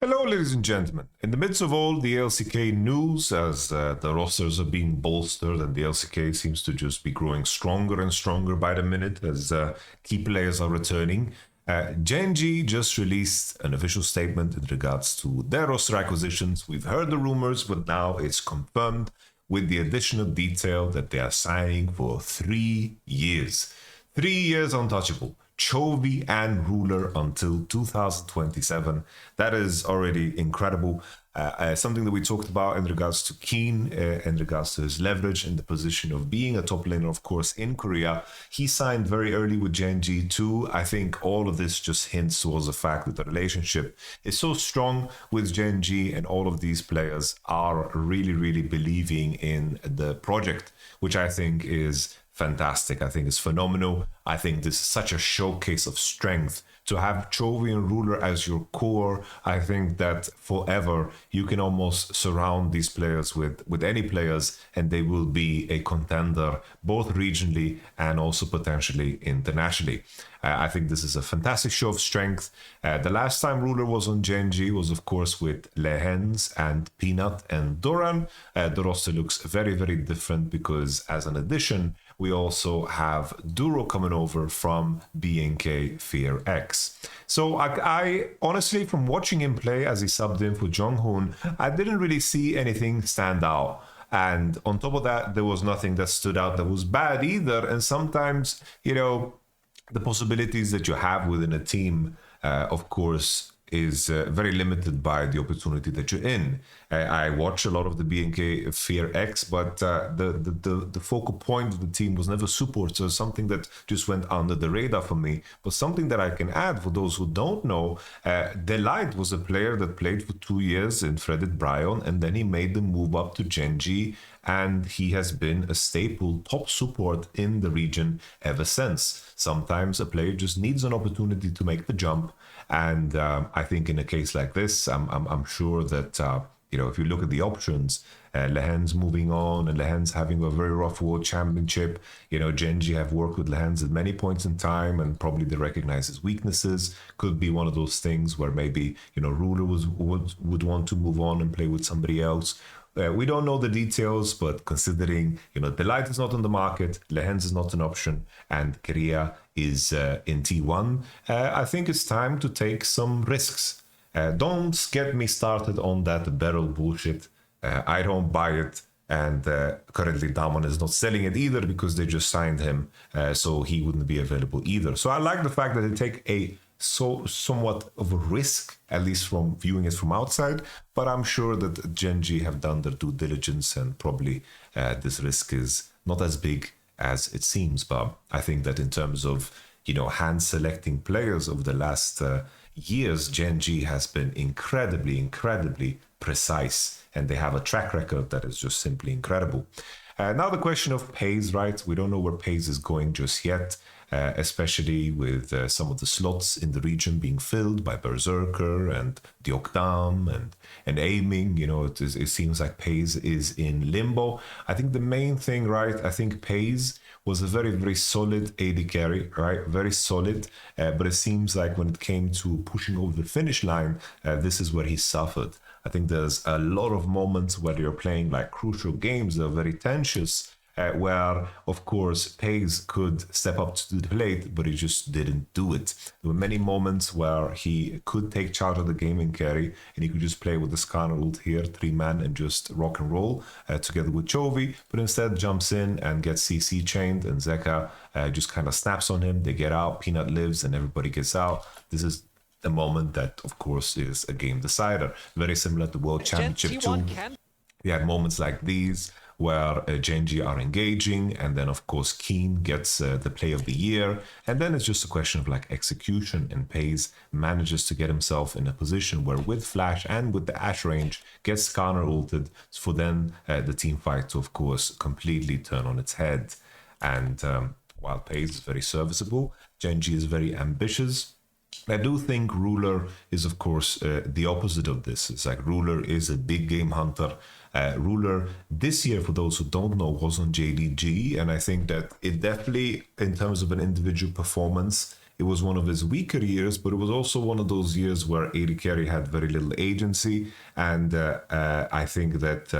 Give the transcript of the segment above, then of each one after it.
Hello, ladies and gentlemen. In the midst of all the LCK news, as the rosters are being bolstered and the LCK seems to just be growing stronger and stronger by the minute as key players are returning, Gen.G just released an official statement in regards to their roster acquisitions. We've heard the rumors, but now it's confirmed with the additional detail that they are signing for 3 years. 3 years untouchable. CHOVY and RULER until 2027. That is already incredible. Something that we talked about in regards to Keen, in regards to his leverage in the position of being a top laner, of course, in Korea. He signed very early with Gen.G too. I think all of this just hints towards the fact that the relationship is so strong with Gen.G, and all of these players are really believing in the project, which I think is fantastic. I think it's phenomenal. I think this is such a showcase of strength to have CHOVY and RULER as your core. I think that forever you can almost surround these players with any players and they will be a contender both regionally and also potentially internationally. I think this is a fantastic show of strength. The last time RULER was on Gen.G was of course with LEHENDs and Peanut and Duran. The roster looks very different because as an addition we also have Duro coming over from BNK FEARX. So I honestly, from watching him play as he subbed in for Jonghoon, I didn't really see anything stand out. And on top of that, there was nothing that stood out that was bad either. And sometimes, you know, the possibilities that you have within a team, of course, is very limited by the opportunity that you're in. I watch a lot of the BNK FEARX, but the focal point of the team was never support, so something that just went under the radar for me. But something that I can add for those who don't know, Delight was a player that played for 2 years in Threaded Bryon, and then he made the move up to Gen.G, and he has been a staple top support in the region ever since. Sometimes a player just needs an opportunity to make the jump, and I think in a case like this, I'm sure that you know, if you look at the options, LEHENDs moving on and LEHENDs having a very rough world championship, you know, Gen.G have worked with LEHENDs at many points in time and probably they recognize his weaknesses. Could be one of those things where maybe, you know, RULER would want to move on and play with somebody else. We don't know the details, but considering, you know, Delight is not on the market, LEHENDs is not an option, and Korea is in T1, I think it's time to take some risks. Don't get me started on that barrel bullshit. I don't buy it, and currently Damon is not selling it either because they just signed him, so he wouldn't be available either. So I like the fact that they take a somewhat of a risk, at least from viewing it from outside, but I'm sure that Gen.G have done their due diligence and probably this risk is not as big as it seems. But I think that in terms of, you know, hand selecting players over the last years, Gen.G has been incredibly precise, and they have a track record that is just simply incredible. Now the question of Peyz, right? We don't know where Peyz is going just yet, especially with some of the slots in the region being filled by Berserker and Diokdam and Aiming. You know, it seems like Peyz is in limbo. I think the main thing, right? I think Peyz was a very solid AD carry, right? Very solid, but it seems like when it came to pushing over the finish line, this is where he suffered. I think there's a lot of moments where you're playing like crucial games that are very tense, where of course Peyz could step up to the plate, but he just didn't do it. There were many moments where he could take charge of the game and carry, and he could just play with the scanner ult here, 3-man, and just rock and roll together with CHOVY, but instead jumps in and gets CC chained, and Zeka just kind of snaps on him. They get out, Peanut lives, and everybody gets out. This is a moment that of course is a game decider, very similar to World Championship 2. We had moments like these where Gen.G are engaging, and then of course Keen gets the play of the year, and then it's just a question of like execution, and Peyz manages to get himself in a position where with flash and with the Ash range gets counter ulted for then the team fight to of course completely turn on its head. And while Peyz is very serviceable, Gen.G is very ambitious. I do think RULER is of course the opposite of this. It's like RULER is a big game hunter. RULER this year, for those who don't know, was on JDG, and I think that it definitely, in terms of an individual performance, it was one of his weaker years, but it was also one of those years where AD Carry had very little agency. And I think that,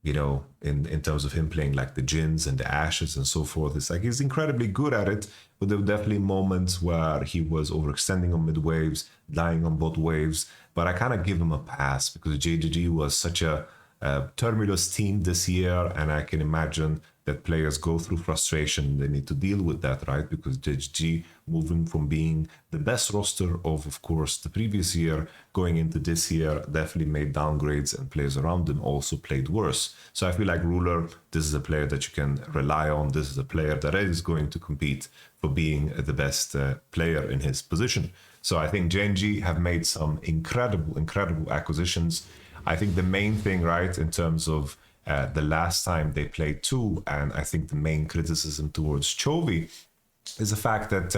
you know, in terms of him playing like the Jins and the Ashes and so forth, it's like he's incredibly good at it. But there were definitely moments where he was overextending on mid waves, dying on bot waves. But I kind of give him a pass because Gen.G was such a tumultuous team this year, and I can imagine that players go through frustration. They need to deal with that, right? Because Gen.G moving from being the best roster of course, the previous year, going into this year, definitely made downgrades, and players around them also played worse. So I feel like Ruler, this is a player that you can rely on. This is a player that is going to compete for being the best player in his position. So I think Gen.G have made some incredible acquisitions. I think the main thing, right, in terms of the last time they played two, and I think the main criticism towards CHOVY is the fact that,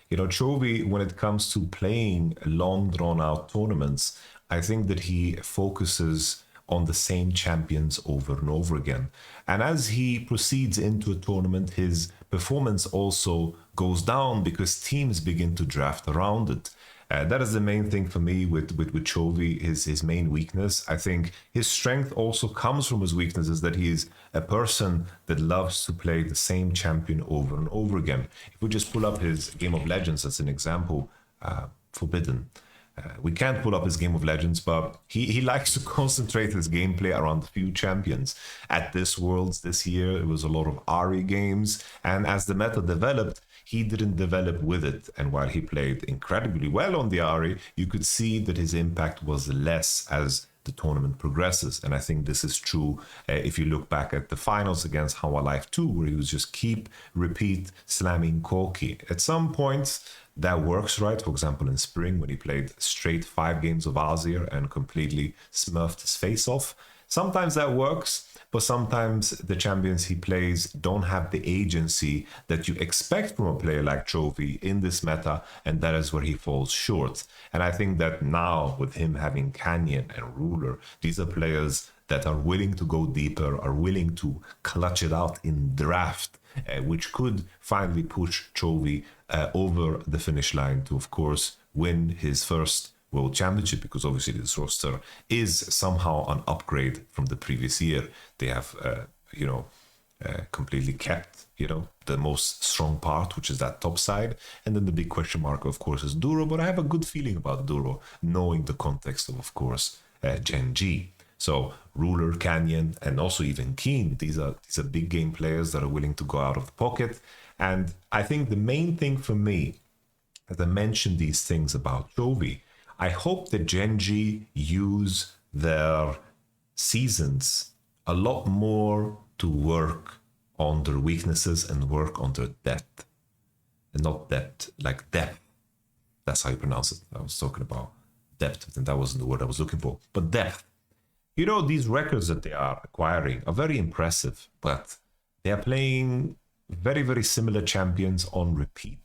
you know, CHOVY, when it comes to playing long drawn out tournaments, I think that he focuses on the same champions over and over again. And as he proceeds into a tournament, his performance also goes down because teams begin to draft around it. That is the main thing for me with CHOVY, his main weakness. I think his strength also comes from his weaknesses, that he is a person that loves to play the same champion over and over again. If we just pull up his Game of Legends as an example, Forbidden. We can't pull up his Game of Legends, but he likes to concentrate his gameplay around a few champions. At this Worlds this year, it was a lot of Ahri games, and as the meta developed, he didn't develop with it. And while he played incredibly well on the Ahri, you could see that his impact was less as the tournament progresses. And I think this is true if you look back at the finals against How Alive 2, where he was just repeat slamming Corki. At some points, that works, right? For example, in spring, when he played straight 5 games of Azir and completely smurfed his face off. Sometimes that works, but sometimes the champions he plays don't have the agency that you expect from a player like CHOVY in this meta, and that is where he falls short. And I think that now, with him having Canyon and Ruler, these are players that are willing to go deeper, are willing to clutch it out in draft, which could finally push CHOVY over the finish line to, of course, win his first World Championship, because obviously this roster is somehow an upgrade from the previous year. They have, completely kept, the most strong part, which is that top side. And then the big question mark, of course, is Duro. But I have a good feeling about Duro, knowing the context of course, Gen.G. So Ruler, Canyon, and also even Keen, these are big game players that are willing to go out of the pocket. And I think the main thing for me, as I mentioned these things about CHOVY, I hope that Gen.G use their seasons a lot more to work on their weaknesses and work on their depth. And not depth, like depth. That's how you pronounce it. I was talking about depth, and that wasn't the word I was looking for. But depth. These records that they are acquiring are very impressive, but they are playing very, very similar champions on repeat.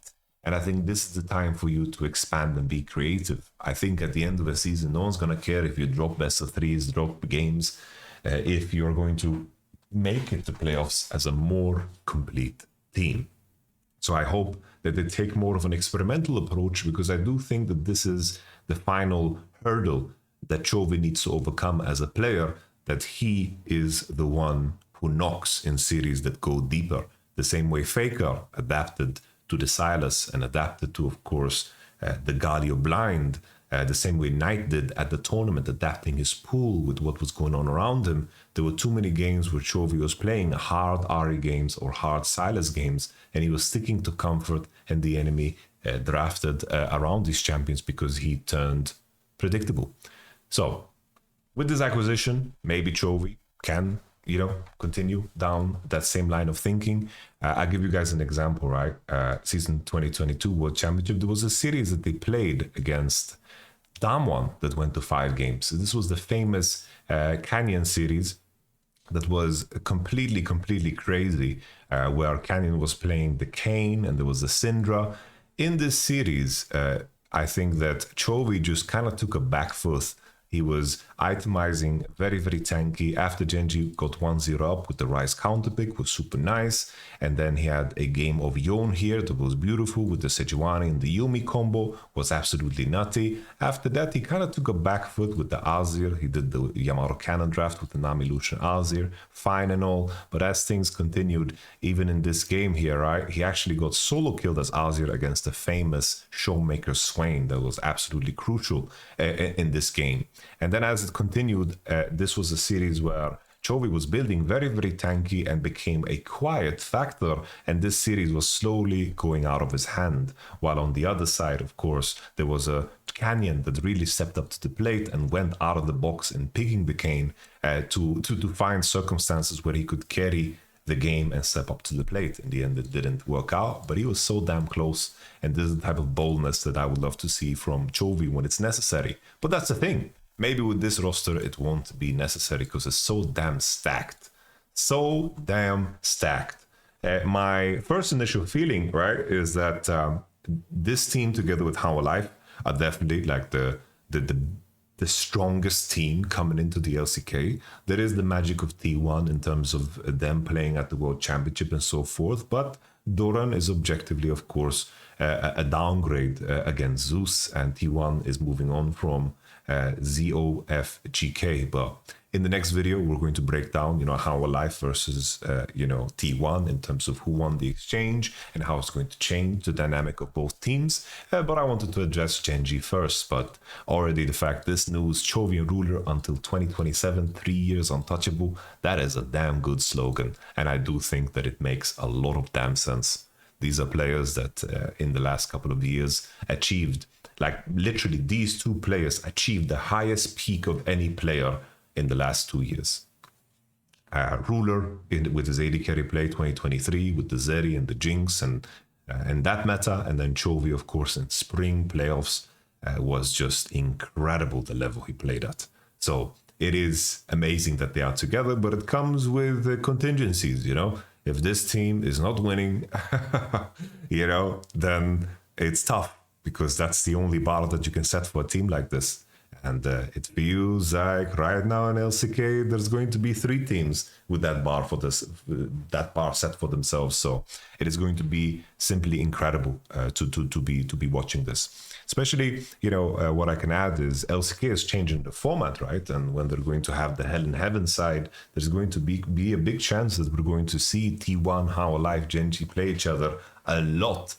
And I think this is the time for you to expand and be creative. I think at the end of the season, no one's going to care if you drop best of threes, drop games, if you're going to make it to playoffs as a more complete team. So I hope that they take more of an experimental approach, because I do think that this is the final hurdle that CHOVY needs to overcome as a player, that he is the one who knocks in series that go deeper. The same way Faker adapted to the Silas and adapted to, of course, the Galio Blind, the same way Knight did at the tournament, adapting his pool with what was going on around him. There were too many games where CHOVY was playing hard Ahri games or hard Silas games, and he was sticking to comfort, and the enemy drafted around these champions because he turned predictable. So with this acquisition, maybe CHOVY can, continue down that same line of thinking. I'll give you guys an example, right? Season 2022 World Championship, there was a series that they played against Damwon that went to 5 games. So this was the famous Canyon series that was completely crazy, where Canyon was playing the Kane and there was the Syndra. In this series, I think that CHOVY just kind of took a back foot. He was itemizing very, very tanky. After Gen.G got 1-0 up with the Rise counter pick, was super nice. And then he had a game of Yon here that was beautiful with the Sejuani and the Yumi combo, was absolutely nutty. After that, he kind of took a back foot with the Azir. He did the YamatoCannon draft with the Nami Lucian Azir, fine and all. But as things continued, even in this game here, right, he actually got solo killed as Azir against the famous Showmaker Swain. That was absolutely crucial in this game. And then as it continued, this was a series where CHOVY was building very, very tanky and became a quiet factor, and this series was slowly going out of his hand. While on the other side, of course, there was a Canyon that really stepped up to the plate and went out of the box and picking the cane to find circumstances where he could carry the game and step up to the plate. In the end, it didn't work out, but he was so damn close, and this is the type of boldness that I would love to see from CHOVY when it's necessary. But that's the thing. Maybe with this roster, it won't be necessary because it's so damn stacked. So damn stacked. My first initial feeling, right, is that this team together with How Alive are definitely like the strongest team coming into the LCK. There is the magic of T1 in terms of them playing at the World Championship and so forth, but Doran is objectively, of course, a downgrade against Zeus, and T1 is moving on from ZOFGK. But in the next video, we're going to break down, How Alive versus, T1 in terms of who won the exchange and how it's going to change the dynamic of both teams. But I wanted to address Gen.G first. But already the fact this news, CHOVY and RULER until 2027, 3 years untouchable, that is a damn good slogan. And I do think that it makes a lot of damn sense. These are players that in the last couple of years achieved, like literally these two players achieved the highest peak of any player in the last 2 years. RULER with his AD carry play 2023 with the Zeri and the Jinx and that meta, and then CHOVY, of course, in spring playoffs was just incredible the level he played at. So it is amazing that they are together, but it comes with contingencies, If this team is not winning, then it's tough, because that's the only bar that you can set for a team like this. And it feels like right now in LCK, there's going to be 3 teams with that bar set for themselves. So it is going to be simply incredible to be watching this. Especially, what I can add is LCK is changing the format, right? And when they're going to have the Hell in Heaven side, there's going to be a big chance that we're going to see T1, How Alive, Gen.G play each other a lot,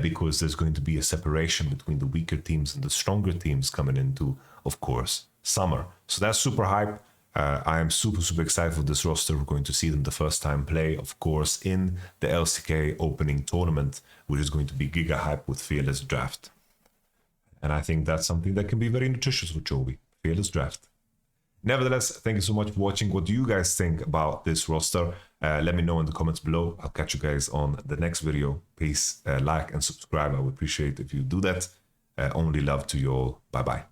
because there's going to be a separation between the weaker teams and the stronger teams coming into, of course, summer. So that's super hype. I am super, super excited for this roster. We're going to see them the first time play, of course, in the LCK opening tournament, which is going to be giga hype with Fearless Draft. And I think that's something that can be very nutritious for CHOVY. Fearless Draft. Nevertheless, thank you so much for watching. What do you guys think about this roster? Let me know in the comments below. I'll catch you guys on the next video. Peace, like and subscribe. I would appreciate if you do that. Only love to you all. Bye-bye.